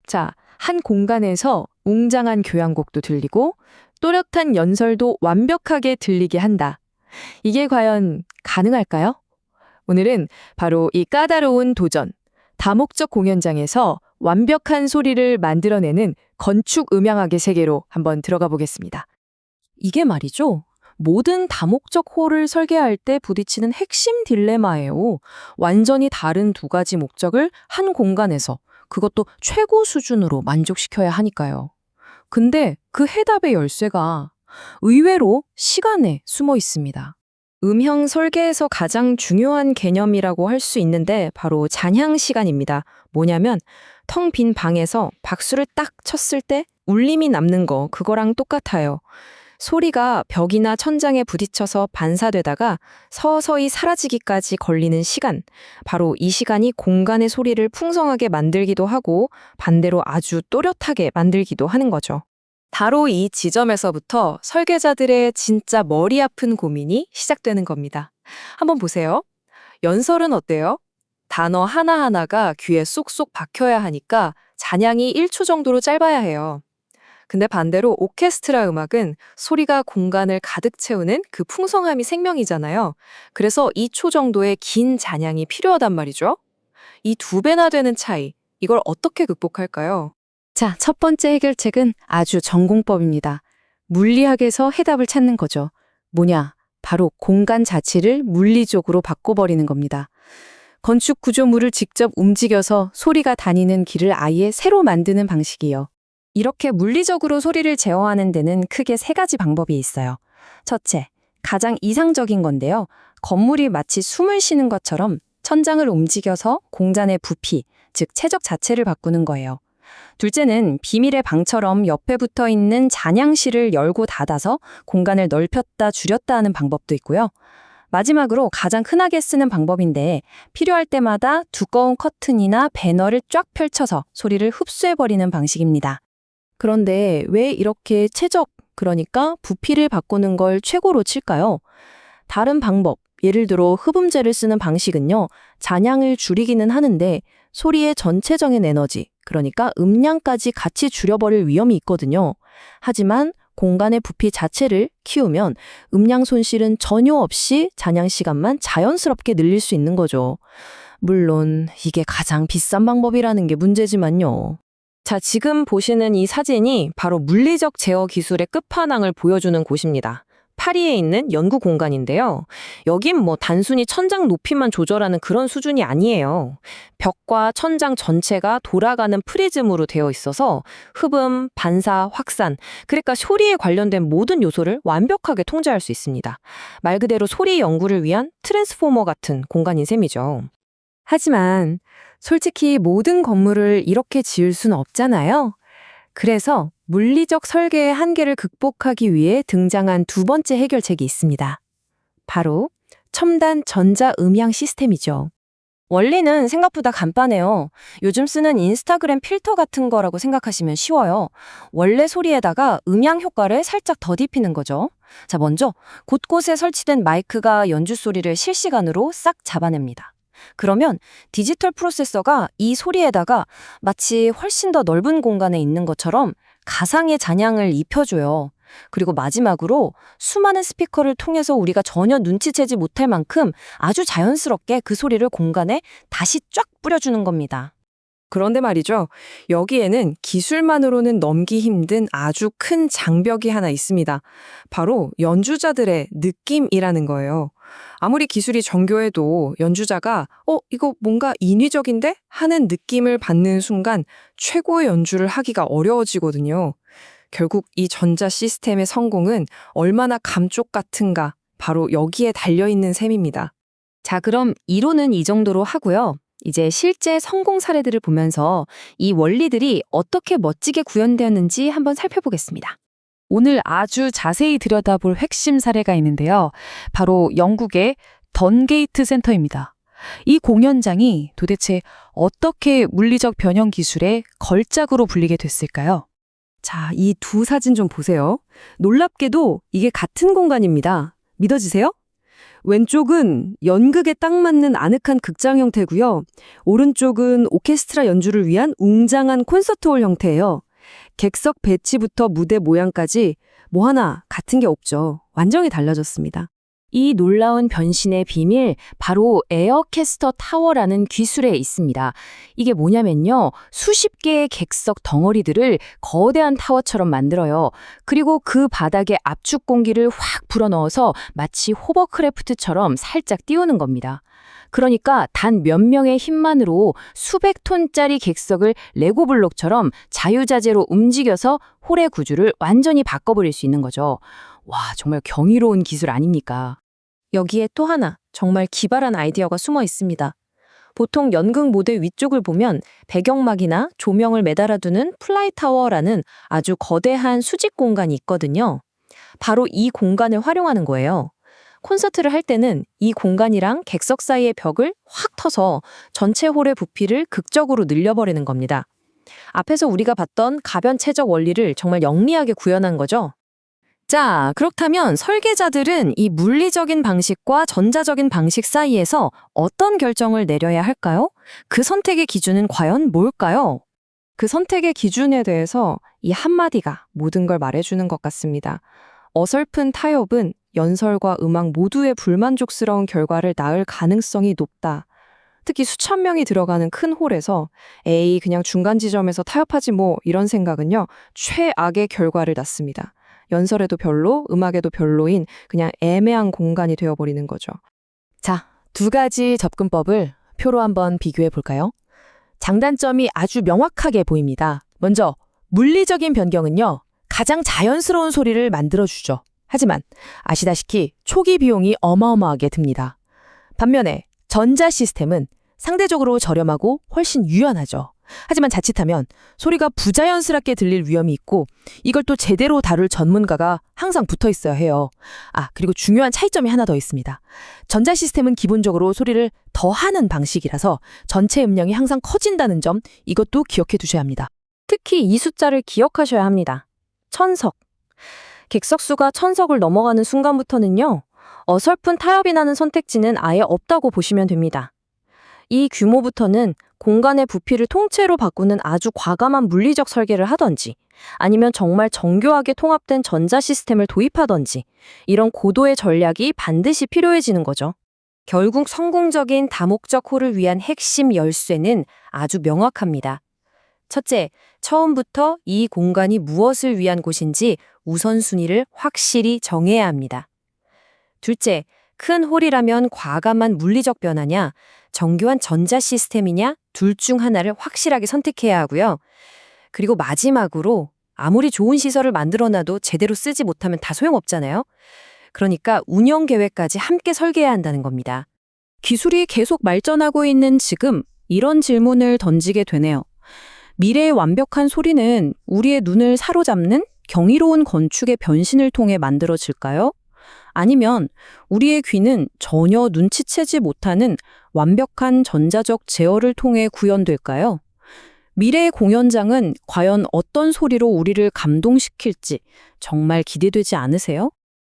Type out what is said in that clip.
자, 한 공간에서 웅장한 교향곡도 들리고 또렷한 연설도 완벽하게 들리게 한다. 이게 과연 가능할까요? 오늘은 바로 이 까다로운 도전, 다목적 공연장에서 완벽한 소리를 만들어내는 건축 음향학의 세계로 한번 들어가 보겠습니다. 이게 말이죠. 모든 다목적 홀을 설계할 때 부딪히는 핵심 딜레마예요. 완전히 다른 두 가지 목적을 한 공간에서, 그것도 최고 수준으로 만족시켜야 하니까요. 근데 그 해답의 열쇠가 의외로 시간에 숨어 있습니다. 음향 설계에서 가장 중요한 개념이라고 할 수 있는데 바로 잔향 시간입니다. 뭐냐면 텅 빈 방에서 박수를 딱 쳤을 때 울림이 남는 거, 그거랑 똑같아요. 소리가 벽이나 천장에 부딪혀서 반사되다가 서서히 사라지기까지 걸리는 시간. 바로 이 시간이 공간의 소리를 풍성하게 만들기도 하고 반대로 아주 또렷하게 만들기도 하는 거죠. 바로 이 지점에서부터 설계자들의 진짜 머리 아픈 고민이 시작되는 겁니다. 한번 보세요. 연설은 어때요? 단어 하나하나가 귀에 쏙쏙 박혀야 하니까 잔향이 1초 정도로 짧아야 해요. 근데 반대로 오케스트라 음악은 소리가 공간을 가득 채우는 그 풍성함이 생명이잖아요. 그래서 2초 정도의 긴 잔향이 필요하단 말이죠. 이 2배나 되는 차이, 이걸 어떻게 극복할까요? 자, 첫 번째 해결책은 아주 전공법입니다. 물리학에서 해답을 찾는 거죠. 뭐냐? 바로 공간 자체를 물리적으로 바꿔버리는 겁니다. 건축 구조물을 직접 움직여서 소리가 다니는 길을 아예 새로 만드는 방식이요. 이렇게 물리적으로 소리를 제어하는 데는 크게 세 가지 방법이 있어요. 첫째, 가장 이상적인 건데요. 건물이 마치 숨을 쉬는 것처럼 천장을 움직여서 공간의 부피, 즉 최적 자체를 바꾸는 거예요. 둘째는 비밀의 방처럼 옆에 붙어 있는 잔향실을 열고 닫아서 공간을 넓혔다 줄였다 하는 방법도 있고요. 마지막으로 가장 흔하게 쓰는 방법인데 필요할 때마다 두꺼운 커튼이나 배너를 쫙 펼쳐서 소리를 흡수해버리는 방식입니다. 그런데 왜 이렇게 최적, 그러니까 부피를 바꾸는 걸 최고로 칠까요? 다른 방법, 예를 들어 흡음재를 쓰는 방식은요, 잔향을 줄이기는 하는데 소리의 전체적인 에너지, 그러니까 음량까지 같이 줄여버릴 위험이 있거든요. 하지만 공간의 부피 자체를 키우면 음량 손실은 전혀 없이 잔향 시간만 자연스럽게 늘릴 수 있는 거죠. 물론 이게 가장 비싼 방법이라는 게 문제지만요. 자, 지금 보시는 이 사진이 바로 물리적 제어 기술의 끝판왕을 보여주는 곳입니다. 파리에 있는 연구 공간인데요. 여긴 뭐 단순히 천장 높이만 조절하는 그런 수준이 아니에요. 벽과 천장 전체가 돌아가는 프리즘으로 되어 있어서 흡음, 반사, 확산, 그러니까 소리에 관련된 모든 요소를 완벽하게 통제할 수 있습니다. 말 그대로 소리 연구를 위한 트랜스포머 같은 공간인 셈이죠. 하지만 솔직히 모든 건물을 이렇게 지을 수는 없잖아요. 그래서 물리적 설계의 한계를 극복하기 위해 등장한 두 번째 해결책이 있습니다. 바로 첨단 전자음향 시스템이죠. 원리는 생각보다 간단해요. 요즘 쓰는 인스타그램 필터 같은 거라고 생각하시면 쉬워요. 원래 소리에다가 음향 효과를 살짝 더딥히는 거죠. 자, 먼저 곳곳에 설치된 마이크가 연주 소리를 실시간으로 싹 잡아냅니다. 그러면 디지털 프로세서가 이 소리에다가 마치 훨씬 더 넓은 공간에 있는 것처럼 가상의 잔향을 입혀줘요. 그리고 마지막으로 수많은 스피커를 통해서 우리가 전혀 눈치채지 못할 만큼 아주 자연스럽게 그 소리를 공간에 다시 쫙 뿌려주는 겁니다. 그런데 말이죠. 여기에는 기술만으로는 넘기 힘든 아주 큰 장벽이 하나 있습니다. 바로 연주자들의 느낌이라는 거예요. 아무리 기술이 정교해도 연주자가 이거 뭔가 인위적인데? 하는 느낌을 받는 순간 최고의 연주를 하기가 어려워지거든요. 결국 이 전자 시스템의 성공은 얼마나 감쪽 같은가, 바로 여기에 달려있는 셈입니다. 자, 그럼 이론은 이 정도로 하고요. 이제 실제 성공 사례들을 보면서 이 원리들이 어떻게 멋지게 구현되었는지 한번 살펴보겠습니다. 오늘 아주 자세히 들여다볼 핵심 사례가 있는데요. 바로 영국의 던게이트 센터입니다. 이 공연장이 도대체 어떻게 물리적 변형 기술의 걸작으로 불리게 됐을까요? 자, 이 두 사진 좀 보세요. 놀랍게도 이게 같은 공간입니다. 믿어지세요? 왼쪽은 연극에 딱 맞는 아늑한 극장 형태고요. 오른쪽은 오케스트라 연주를 위한 웅장한 콘서트홀 형태예요. 객석 배치부터 무대 모양까지 뭐 하나 같은 게 없죠. 완전히 달라졌습니다. 이 놀라운 변신의 비밀, 바로 에어캐스터 타워라는 기술에 있습니다. 이게 뭐냐면요, 수십 개의 객석 덩어리들을 거대한 타워처럼 만들어요. 그리고 그 바닥에 압축 공기를 확 불어넣어서 마치 호버크래프트처럼 살짝 띄우는 겁니다. 그러니까 단 몇 명의 힘만으로 수백 톤짜리 객석을 레고 블록처럼 자유자재로 움직여서 홀의 구조를 완전히 바꿔버릴 수 있는 거죠. 와, 정말 경이로운 기술 아닙니까? 여기에 또 하나 정말 기발한 아이디어가 숨어 있습니다. 보통 연극 무대 위쪽을 보면 배경막이나 조명을 매달아두는 플라이타워라는 아주 거대한 수직 공간이 있거든요. 바로 이 공간을 활용하는 거예요. 콘서트를 할 때는 이 공간이랑 객석 사이의 벽을 확 터서 전체 홀의 부피를 극적으로 늘려버리는 겁니다. 앞에서 우리가 봤던 가변체적 원리를 정말 영리하게 구현한 거죠. 자, 그렇다면 설계자들은 이 물리적인 방식과 전자적인 방식 사이에서 어떤 결정을 내려야 할까요? 그 선택의 기준은 과연 뭘까요? 그 선택의 기준에 대해서 이 한마디가 모든 걸 말해주는 것 같습니다. 어설픈 타협은 연설과 음악 모두의 불만족스러운 결과를 낳을 가능성이 높다. 특히 수천 명이 들어가는 큰 홀에서 에이, 그냥 중간 지점에서 타협하지 뭐 이런 생각은요, 최악의 결과를 낳습니다. 연설에도 별로, 음악에도 별로인 그냥 애매한 공간이 되어버리는 거죠. 자, 두 가지 접근법을 표로 한번 비교해 볼까요? 장단점이 아주 명확하게 보입니다. 먼저, 물리적인 변경은요, 가장 자연스러운 소리를 만들어주죠. 하지만 아시다시피 초기 비용이 어마어마하게 듭니다. 반면에 전자 시스템은 상대적으로 저렴하고 훨씬 유연하죠. 하지만 자칫하면 소리가 부자연스럽게 들릴 위험이 있고 이걸 또 제대로 다룰 전문가가 항상 붙어 있어야 해요. 그리고 중요한 차이점이 하나 더 있습니다. 전자 시스템은 기본적으로 소리를 더하는 방식이라서 전체 음량이 항상 커진다는 점, 이것도 기억해 두셔야 합니다. 특히 이 숫자를 기억하셔야 합니다. 1000석. 객석수가 1000석을 넘어가는 순간부터는요, 어설픈 타협이 나는 선택지는 아예 없다고 보시면 됩니다. 이 규모부터는 공간의 부피를 통째로 바꾸는 아주 과감한 물리적 설계를 하던지, 아니면 정말 정교하게 통합된 전자 시스템을 도입하던지, 이런 고도의 전략이 반드시 필요해지는 거죠. 결국 성공적인 다목적 홀을 위한 핵심 열쇠는 아주 명확합니다. 첫째, 처음부터 이 공간이 무엇을 위한 곳인지 우선순위를 확실히 정해야 합니다. 둘째, 큰 홀이라면 과감한 물리적 변화냐, 정교한 전자 시스템이냐, 둘 중 하나를 확실하게 선택해야 하고요. 그리고 마지막으로 아무리 좋은 시설을 만들어놔도 제대로 쓰지 못하면 다 소용없잖아요. 그러니까 운영 계획까지 함께 설계해야 한다는 겁니다. 기술이 계속 발전하고 있는 지금 이런 질문을 던지게 되네요. 미래의 완벽한 소리는 우리의 눈을 사로잡는 경이로운 건축의 변신을 통해 만들어질까요? 아니면 우리의 귀는 전혀 눈치채지 못하는 완벽한 전자적 제어를 통해 구현될까요? 미래의 공연장은 과연 어떤 소리로 우리를 감동시킬지 정말 기대되지 않으세요?